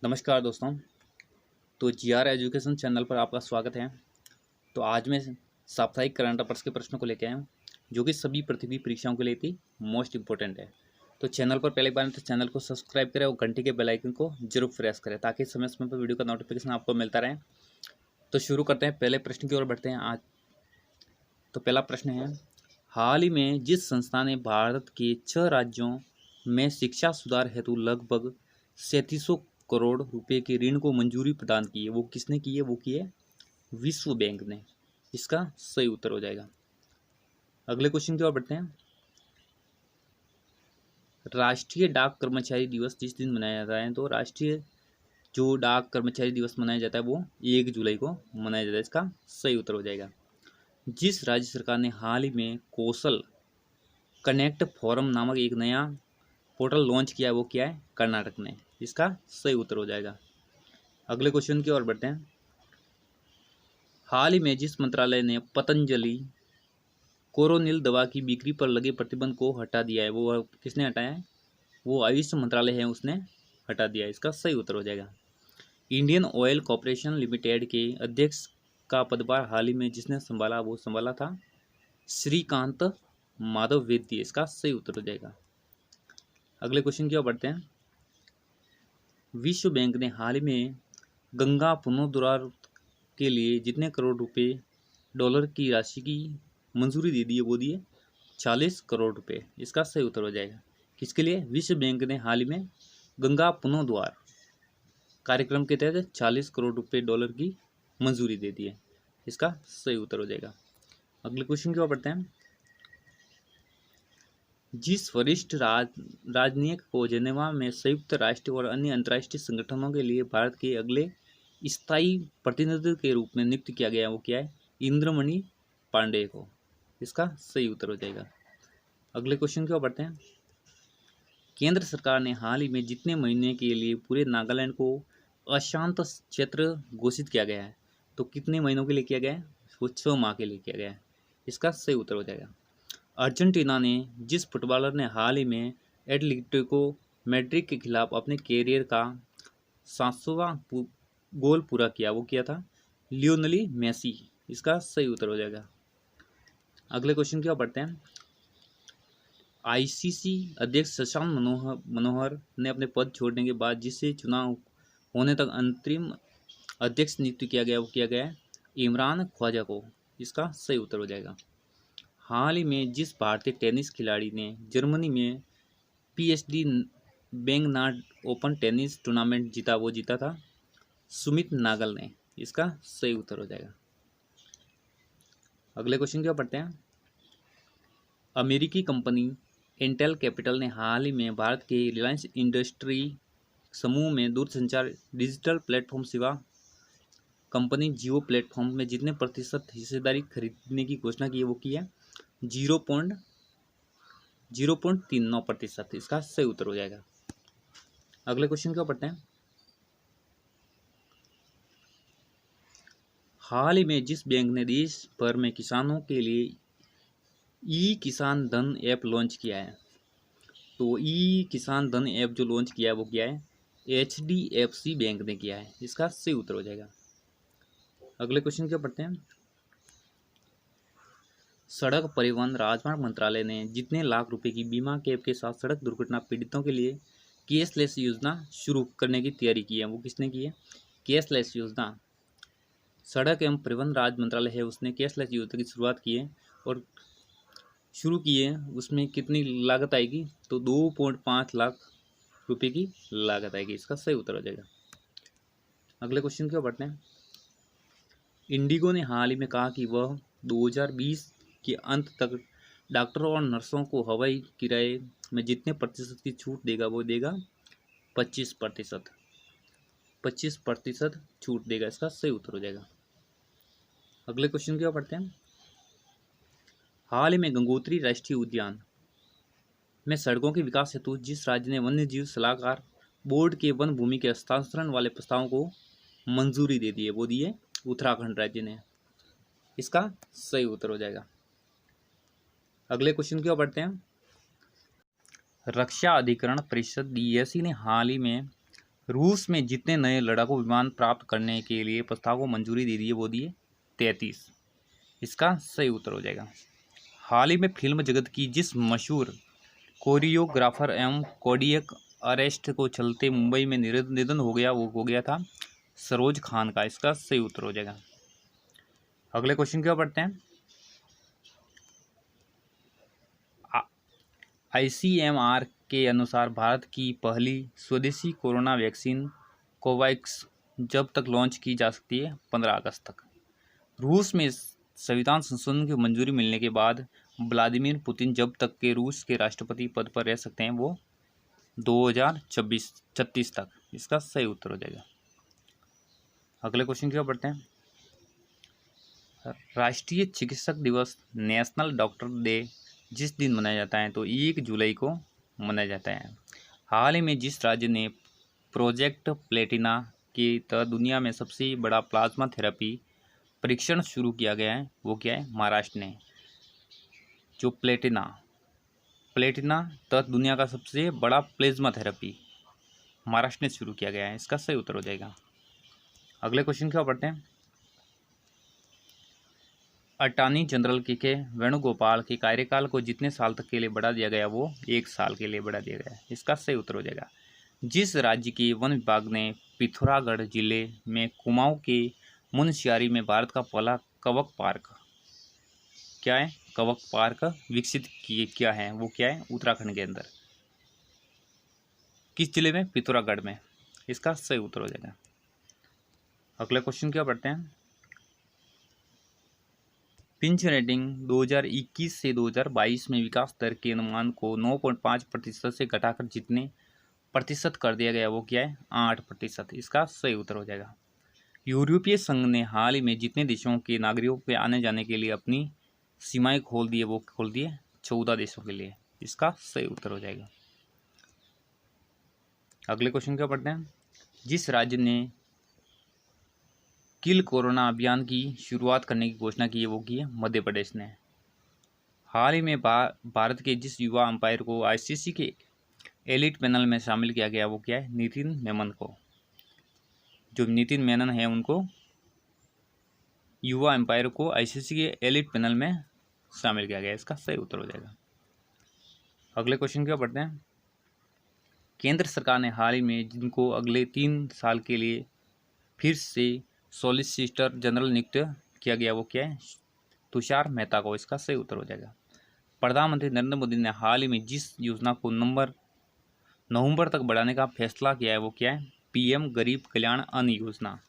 नमस्कार दोस्तों। तो जीआर एजुकेशन चैनल पर आपका स्वागत है। तो आज मैं साप्ताहिक करंट अफेयर्स के प्रश्नों को लेकर आया हूँ जो कि सभी पृथ्वी परीक्षाओं के लिए थी मोस्ट इंपॉर्टेंट है। तो चैनल पर पहले बार तो चैनल को सब्सक्राइब करें और घंटी के बेल आइकन को जरूर प्रेस करें ताकि समय समय पर वीडियो का नोटिफिकेशन आपको मिलता रहे। तो शुरू करते हैं, पहले प्रश्न की ओर बढ़ते हैं आज। तो पहला प्रश्न है, हाल ही में जिस संस्था ने भारत के 6 राज्यों में शिक्षा सुधार हेतु लगभग 3700 करोड़ रुपए के ऋण को मंजूरी प्रदान की है, वो किसने की है? वो की है विश्व बैंक ने। इसका सही उत्तर हो जाएगा। अगले क्वेश्चन की ओर बढ़ते हैं। राष्ट्रीय डाक कर्मचारी दिवस जिस दिन मनाया जाता है, तो राष्ट्रीय जो डाक कर्मचारी दिवस मनाया जाता है वो 1 जुलाई को मनाया जाता है। इसका सही उत्तर हो जाएगा। जिस राज्य सरकार ने हाल ही में कौशल कनेक्ट फोरम नामक एक नया पोर्टल लॉन्च किया है, वो क्या है? कर्नाटक ने। इसका सही उत्तर हो जाएगा। अगले क्वेश्चन की ओर बढ़ते हैं। हाल ही में जिस मंत्रालय ने पतंजलि कोरोनिल दवा की बिक्री पर लगे प्रतिबंध को हटा दिया है, वो किसने हटाया है? वो आयुष मंत्रालय है, उसने हटा दिया है। इसका सही उत्तर हो जाएगा। इंडियन ऑयल कॉरपोरेशन लिमिटेड के अध्यक्ष का पदभार हाल ही में जिसने संभाला, वो संभाला था श्रीकांत माधव वेद्य। इसका सही उत्तर हो जाएगा। अगले क्वेश्चन की ओर बढ़ते हैं। विश्व बैंक ने हाल ही में गंगा पुनरुद्धार के लिए जितने करोड़ रुपए डॉलर की राशि की मंजूरी दे दी है, वो दी है 40 करोड़ रुपए। इसका सही उत्तर हो जाएगा। किसके लिए? विश्व बैंक ने हाल ही में गंगा पुनरुद्धार कार्यक्रम के तहत 40 करोड़ रुपए डॉलर की मंजूरी दे दी है। इसका सही उत्तर हो जाएगा। अगले क्वेश्चन की ओर बढ़ते हैं। जिस वरिष्ठ राजनयिक को जेनेवा में संयुक्त राष्ट्र और अन्य अंतर्राष्ट्रीय संगठनों के लिए भारत के अगले स्थायी प्रतिनिधि के रूप में नियुक्त किया गया, वो क्या है? इंद्रमणि पांडे को। इसका सही उत्तर हो जाएगा। अगले क्वेश्चन की ओर बढ़ते हैं। केंद्र सरकार ने हाल ही में जितने महीने के लिए पूरे नागालैंड को अशांत क्षेत्र घोषित किया गया है, तो कितने महीनों के लिए किया गया है? वो 6 माह के लिए किया गया है। इसका सही उत्तर हो जाएगा। अर्जेंटीना ने जिस फुटबॉलर ने हाल ही में एटलेटिको मैड्रिड के खिलाफ अपने कैरियर का 700वां गोल पूरा किया, वो किया था लियोनेल मेसी। इसका सही उत्तर हो जाएगा। अगले क्वेश्चन की ओर बढ़ते हैं। आईसीसी अध्यक्ष शशांक मनोहर ने अपने पद छोड़ने के बाद जिसे चुनाव होने तक अंतरिम अध्यक्ष नियुक्त किया गया, वो किया गया है इमरान ख्वाजा को। इसका सही उत्तर हो जाएगा। हाल ही में जिस भारतीय टेनिस खिलाड़ी ने जर्मनी में पीएचडी बेंगनाड ओपन टेनिस टूर्नामेंट जीता, वो जीता था सुमित नागल ने। इसका सही उत्तर हो जाएगा। अगले क्वेश्चन की ओर बढ़ते हैं। अमेरिकी कंपनी इंटेल कैपिटल ने हाल ही में भारत के रिलायंस इंडस्ट्री समूह में दूरसंचार डिजिटल प्लेटफॉर्म सेवा कंपनी जियो प्लेटफॉर्म में जितने प्रतिशत हिस्सेदारी खरीदने की घोषणा की है, वो की है 0.39%। इसका सही उत्तर हो जाएगा। अगले क्वेश्चन की ओर बढ़ते हैं। हाल ही में जिस बैंक ने देश भर में किसानों के लिए ई किसान धन ऐप लॉन्च किया है, तो ई किसान धन ऐप जो लॉन्च किया है, वो क्या है? HDFC बैंक ने किया है। इसका सही उत्तर हो जाएगा। अगले क्वेश्चन की ओर बढ़ते हैं। सड़क परिवहन राजमार्ग मंत्रालय ने जितने लाख रुपए की बीमा कैप के साथ सड़क दुर्घटना पीड़ितों के लिए कैशलेस योजना शुरू करने की तैयारी की है, वो किसने की है? कैशलेस योजना सड़क एवं परिवहन राज्य मंत्रालय है, उसने कैशलेस योजना की शुरुआत की है और शुरू की है। उसमें कितनी लागत आएगी? तो 2.5 लाख रुपए की लागत आएगी। इसका सही उत्तर हो जाएगा। अगले क्वेश्चन की ओर बढ़ते हैं। इंडिगो ने हाल ही में कहा कि वह 2020 के अंत तक डॉक्टरों और नर्सों को हवाई किराए में जितने प्रतिशत की छूट देगा, वो देगा 25%। 25% छूट देगा। इसका सही उत्तर हो जाएगा। अगले क्वेश्चन की ओर बढ़ते हैं। हाल ही में गंगोत्री राष्ट्रीय उद्यान में सड़कों के विकास हेतु जिस राज्य ने वन्य जीव सलाहकार बोर्ड के वन भूमि के हस्तांतरण वाले प्रस्तावों को मंजूरी दे दी है, वो दी है उत्तराखंड राज्य ने। इसका सही उत्तर हो जाएगा। अगले क्वेश्चन की ओर बढ़ते हैं। रक्षा अधिकरण परिषद DSC ने हाल ही में रूस में जितने नए लड़ाकू विमान प्राप्त करने के लिए प्रस्ताव को मंजूरी दे दी है वो दिए 33। इसका सही उत्तर हो जाएगा। हाल ही में फिल्म जगत की जिस मशहूर कोरियोग्राफर एवं कोडियक अरेस्ट को चलते मुंबई में निधन हो गया, वो हो गया था सरोज खान का। इसका सही उत्तर हो जाएगा। अगले क्वेश्चन क्या पढ़ते हैं। ICMR के अनुसार भारत की पहली स्वदेशी कोरोना वैक्सीन कोवैक्स जब तक लॉन्च की जा सकती है 15 अगस्त तक। रूस में संविधान संशोधन की मंजूरी मिलने के बाद व्लादिमीर पुतिन जब तक के रूस के राष्ट्रपति पद पर रह सकते हैं वो 2036 तक। इसका सही उत्तर हो जाएगा। अगले क्वेश्चन क्या पढ़ते हैं। राष्ट्रीय चिकित्सक दिवस नेशनल डॉक्टर डे जिस दिन मनाया जाता है तो 1 जुलाई को मनाया जाता है। हाल ही में जिस राज्य ने प्रोजेक्ट प्लेटिना के तहत दुनिया में सबसे बड़ा प्लाज्मा थेरेपी परीक्षण शुरू किया गया है वो क्या है, महाराष्ट्र ने। जो प्लेटिना तहत दुनिया का सबसे बड़ा प्लाज्मा थेरेपी महाराष्ट्र ने शुरू किया गया है। इसका सही उत्तर हो जाएगा। अगले क्वेश्चन क्या पढ़ते हैं। अटॉर्नी जनरल के वेणुगोपाल के कार्यकाल को जितने साल तक के लिए बढ़ा दिया गया वो 1 साल के लिए बढ़ा दिया गया है। इसका सही उत्तर हो जाएगा। जिस राज्य के वन विभाग ने पिथौरागढ़ जिले में कुमाऊं के मुनस्यारी में भारत का पहला कवक पार्क क्या है, कवक पार्क विकसित किया है वो क्या है, उत्तराखंड के अंदर। किस जिले में, पिथौरागढ़ में। इसका सही उत्तर हो जाएगा। अगला क्वेश्चन क्या पढ़ते हैं। फिंच रेटिंग 2021 से 2022 में विकास दर के अनुमान को 9.5% से घटाकर जितने प्रतिशत कर दिया गया वो क्या है, 8%। इसका सही उत्तर हो जाएगा। यूरोपीय संघ ने हाल ही में जितने देशों के नागरिकों के आने जाने के लिए अपनी सीमाएं खोल दी है वो खोल दिए 14 देशों के लिए। इसका सही उत्तर हो जाएगा। अगले क्वेश्चन क्या पढ़ते हैं। जिस राज्य ने किल कोरोना अभियान की शुरुआत करने की घोषणा की है वो की है मध्य प्रदेश ने। हाल ही में भारत के जिस युवा अंपायर को ICC के एलिट पैनल में शामिल किया गया वो क्या है, नितिन मेनन को। जो नितिन मेनन है उनको युवा अंपायर को ICC के एलिट पैनल में शामिल किया गया। इसका सही उत्तर हो जाएगा। अगले क्वेश्चन क्या पढ़ते हैं। केंद्र सरकार ने हाल ही में जिनको अगले 3 साल के लिए फिर से सॉलिसिटर जनरल नियुक्त किया गया वो क्या है, तुषार मेहता को। इसका सही उत्तर हो जाएगा। प्रधानमंत्री नरेंद्र मोदी ने हाल ही में जिस योजना को नवंबर तक बढ़ाने का फैसला किया है वो क्या है, PM गरीब कल्याण अन्न योजना।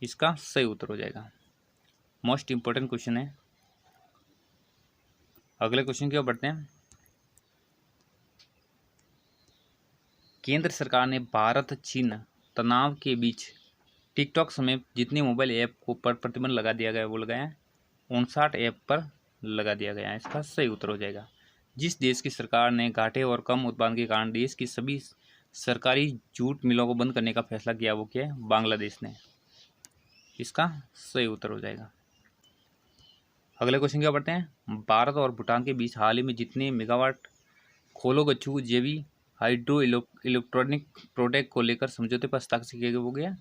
इसका सही उत्तर हो जाएगा। मोस्ट इंपॉर्टेंट क्वेश्चन है। अगले क्वेश्चन क्या पढ़ते हैं। केंद्र सरकार ने भारत चीन तनाव के बीच टिकटॉक समेत जितने मोबाइल ऐप को पर प्रतिबंध लगा दिया गया वो लगाया 59 ऐप पर लगा दिया गया है। इसका सही उत्तर हो जाएगा। जिस देश की सरकार ने घाटे और कम उत्पादन के कारण देश की सभी सरकारी जूट मिलों को बंद करने का फैसला किया वो क्या है, बांग्लादेश ने। इसका सही उत्तर हो जाएगा। अगले क्वेश्चन क्या पढ़ते हैं। भारत और भूटान के बीच हाल ही में जितने मेगावाट खोलोगच्छू जेवी हाइड्रो इलेक्ट्रॉनिक प्रोजेक्ट को लेकर समझौते पर हस्ताक्षर किए गए वो गया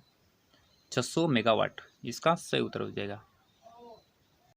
600 मेगावाट। इसका सही उत्तर हो जाएगा।